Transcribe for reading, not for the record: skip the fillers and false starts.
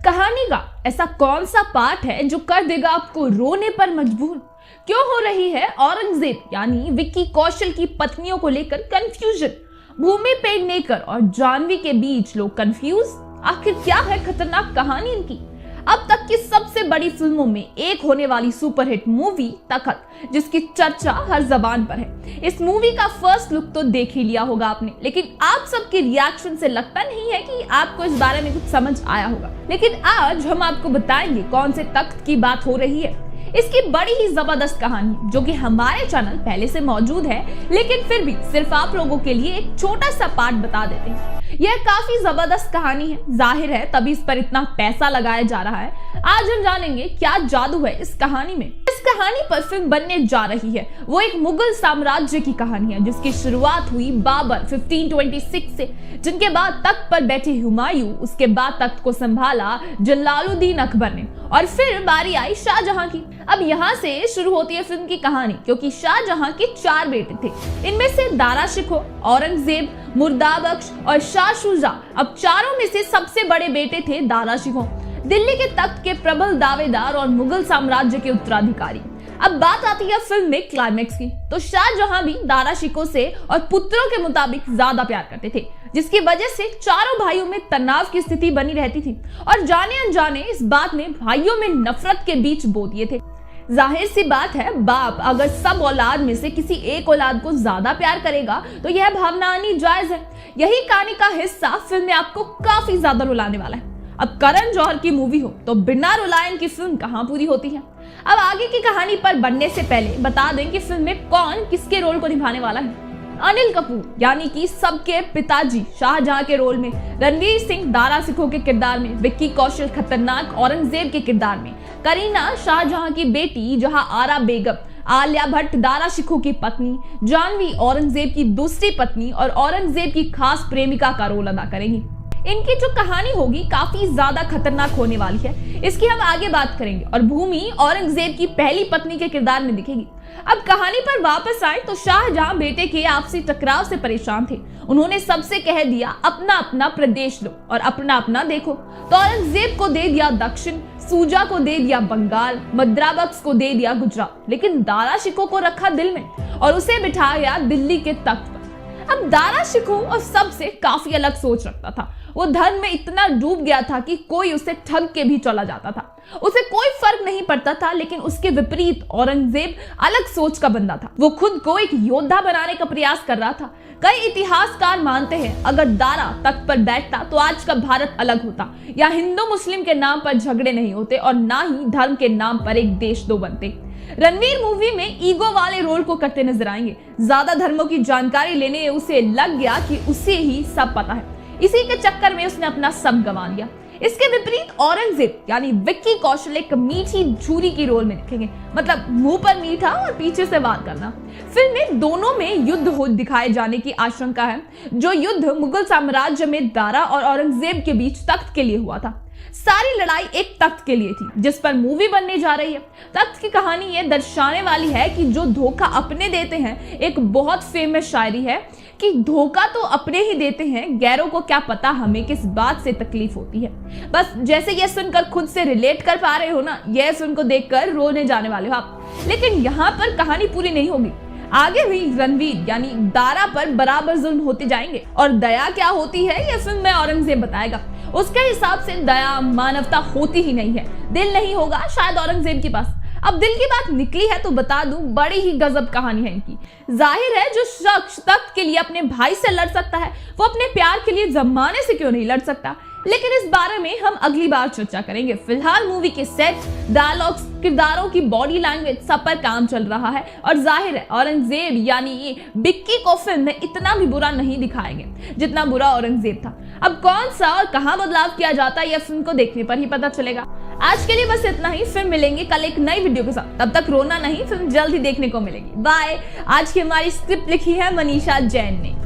कहानी का ऐसा कौन सा पार्ट है जो कर देगा आपको रोने पर मजबूर? क्यों हो रही है औरंगजेब यानी विक्की कौशल की पत्नियों को लेकर कंफ्यूजन? भूमि पेडनेकर और जानवी के बीच लोग कंफ्यूज। आखिर क्या है खतरनाक कहानी इनकी? अब तक की सबसे बड़ी फिल्मों में एक होने वाली सुपरहिट मूवी तखत, जिसकी चर्चा हर जबान पर है। इस मूवी का फर्स्ट लुक तो देख ही लिया होगा आपने, लेकिन आप सबके रिएक्शन से लगता नहीं है कि आपको इस बारे में कुछ समझ आया होगा। लेकिन आज हम आपको बताएंगे कौन से तख्त की बात हो रही है। इसकी बड़ी ही जबरदस्त कहानी जो कि हमारे चैनल पहले से मौजूद है, लेकिन फिर भी सिर्फ आप लोगों के लिए एक छोटा सा पार्ट बता देते हैं। यह काफी जबरदस्त कहानी है, जाहिर है तभी इस पर इतना पैसा लगाया जा रहा है। आज हम जानेंगे क्या जादू है इस कहानी में। इस कहानी पर फिल्म बनने जा रही है वो एक मुगल साम्राज्य की कहानी है, जिसकी शुरुआत हुई बाबर 1526 से, जिनके बाद तख्त पर बैठे हुमायूं, उसके बाद तख्त को संभाला जलालुद्दीन अकबर ने, और फिर बारी आई शाहजहां की। अब यहाँ से शुरू होती है फिल्म की कहानी, क्योंकि शाहजहां के 4 बेटे थे। इनमें से दारा शिकोह, औरंगजेब, मुर्दाबख्श और शाह शुजा। अब चारों में से सबसे बड़े बेटे थे दारा शिकोह, दिल्ली के तख्त के प्रबल दावेदार और मुगल साम्राज्य के उत्तराधिकारी। अब बात आती है फिल्म में क्लाइमेक्स की, तो शाहजहां भी दारा शिकोह से और पुत्रों के मुताबिक ज्यादा प्यार करते थे, जिसकी वजह से चारों भाइयों में तनाव की स्थिति बनी रहती थी और जाने अनजाने इस बात में भाइयों में नफरत के बीच बो दिए थे। जाहिर सी बात है, बाप अगर सब औलाद में से किसी एक औलाद को ज्यादा प्यार करेगा तो यह भावना आनी जायज है। यही कहानी का हिस्सा फिल्म में आपको काफी ज्यादा रुलाने वाला है। अब करण जौहर की मूवी हो तो बिना रुलाए की फिल्म कहां पूरी होती है। अब आगे की कहानी पर बढ़ने से पहले बता दें कि फिल्म में कौन किसके रोल को निभाने वाला है। अनिल कपूर यानी कि सबके पिताजी शाहजहां के रोल में, रणवीर सिंह दारा शिकोह के किरदार में, विक्की कौशल खतरनाक औरंगजेब के किरदार में, करीना शाहजहां की बेटी जहां आरा बेगम, आलिया भट्ट दारा शिकोह की पत्नी, जानवी औरंगजेब की दूसरी पत्नी और औरंगजेब की खास प्रेमिका का रोल अदा करेंगी। इनकी जो कहानी होगी काफी ज्यादा खतरनाक होने वाली है, इसकी हम आगे बात करेंगे। और भूमि औरंगजेब की पहली पत्नी के किरदार में दिखेगी। अब कहानी पर वापस आए तो शाहजहां बेटे के आपसी टकराव से परेशान थे। उन्होंने सबसे कह दिया अपना अपना प्रदेश लो और अपना अपना देखो। तो औरंगजेब को दे दिया दक्षिण, शुजा को दे दिया बंगाल, मुर्दाबख्श को दे दिया गुजरात, लेकिन दारा शिकोह को रखा दिल में और उसे बिठाया दिल्ली के तख्त पर। अब दारा शिकोह और सबसे काफी अलग सोच रखता था। वो धर्म में इतना डूब गया था कि कोई उसे ठग के भी चला जाता था, उसे कोई फर्क नहीं पड़ता था। लेकिन उसके विपरीत औरंगजेब अलग सोच का बंदा था। वो खुद को एक योद्धा बनाने का प्रयास कर रहा था। कई इतिहासकार मानते हैं अगर दारा तख्त पर बैठता तो आज का भारत अलग होता, या हिंदू मुस्लिम के नाम पर झगड़े नहीं होते और ना ही धर्म के नाम पर एक देश दो बनते। रणवीर मूवी में ईगो वाले रोल को करते नजर आएंगे। ज्यादा धर्मों की जानकारी लेने उसे लग गया कि उसे ही सब पता है, इसी के चक्कर में उसने अपना सब गंवा लिया। इसके विपरीत औरंगजेब यानी विक्की कौशल एक मीठी झूरी की रोल में दिखेंगे, मतलब मुंह पर मीठा और पीछे से वार करना। फिल्म में दोनों में युद्ध हो दिखाए जाने की आशंका है, जो युद्ध मुगल साम्राज्य में दारा और औरंगजेब के बीच तख्त के लिए हुआ था। सारी लड़ाई एक तख्त के लिए थी जिस पर मूवी बनने जा रही है। तख्त की कहानी ये दर्शाने वाली है कि जो धोखा अपने देते हैं, एक बहुत फेमस शायरी है कि धोखा तो अपने ही देते हैं, गैरों को क्या पता हमें किस बात से तकलीफ होती है। बस जैसे ये सुनकर खुद से रिलेट कर पा रहे हो ना, यह फिल्म को देखकर रोने जाने वाले हो आप। लेकिन यहाँ पर कहानी पूरी नहीं होगी, आगे भी रणवीर यानी दारा पर बराबर जुल्म होते जाएंगे और दया क्या होती है यह फिल्म में औरंगजेब बताएगा। उसके हिसाब से दया मानवता होती ही नहीं है, दिल नहीं होगा शायद औरंगजेब के पास। अब दिल की बात निकली है तो बता दूं, बड़ी ही गजब कहानी है इनकी। जाहिर है जो शख्स तख्त के लिए अपने भाई से लड़ सकता है, वो अपने प्यार के लिए जमाने से क्यों नहीं लड़ सकता। लेकिन इस बारे में हम अगली बार चर्चा करेंगे। फिलहाल मूवी के सेट, डायलॉग्स, किरदारों की बॉडी लैंग्वेज सब पर काम चल रहा है और जाहिर है औरंगजेब यानी विक्की को फिल्म में इतना भी बुरा नहीं दिखाएंगे जितना बुरा औरंगजेब था। अब कौन सा और कहां बदलाव किया जाता है यह फिल्म को देखने पर ही पता चलेगा। आज के लिए बस इतना ही, फिर मिलेंगे कल एक नई वीडियो के साथ। तब तक रोना नहीं, फिल्म जल्द ही देखने को मिलेगी। बाय। आज की हमारी स्क्रिप्ट लिखी है मनीषा जैन ने।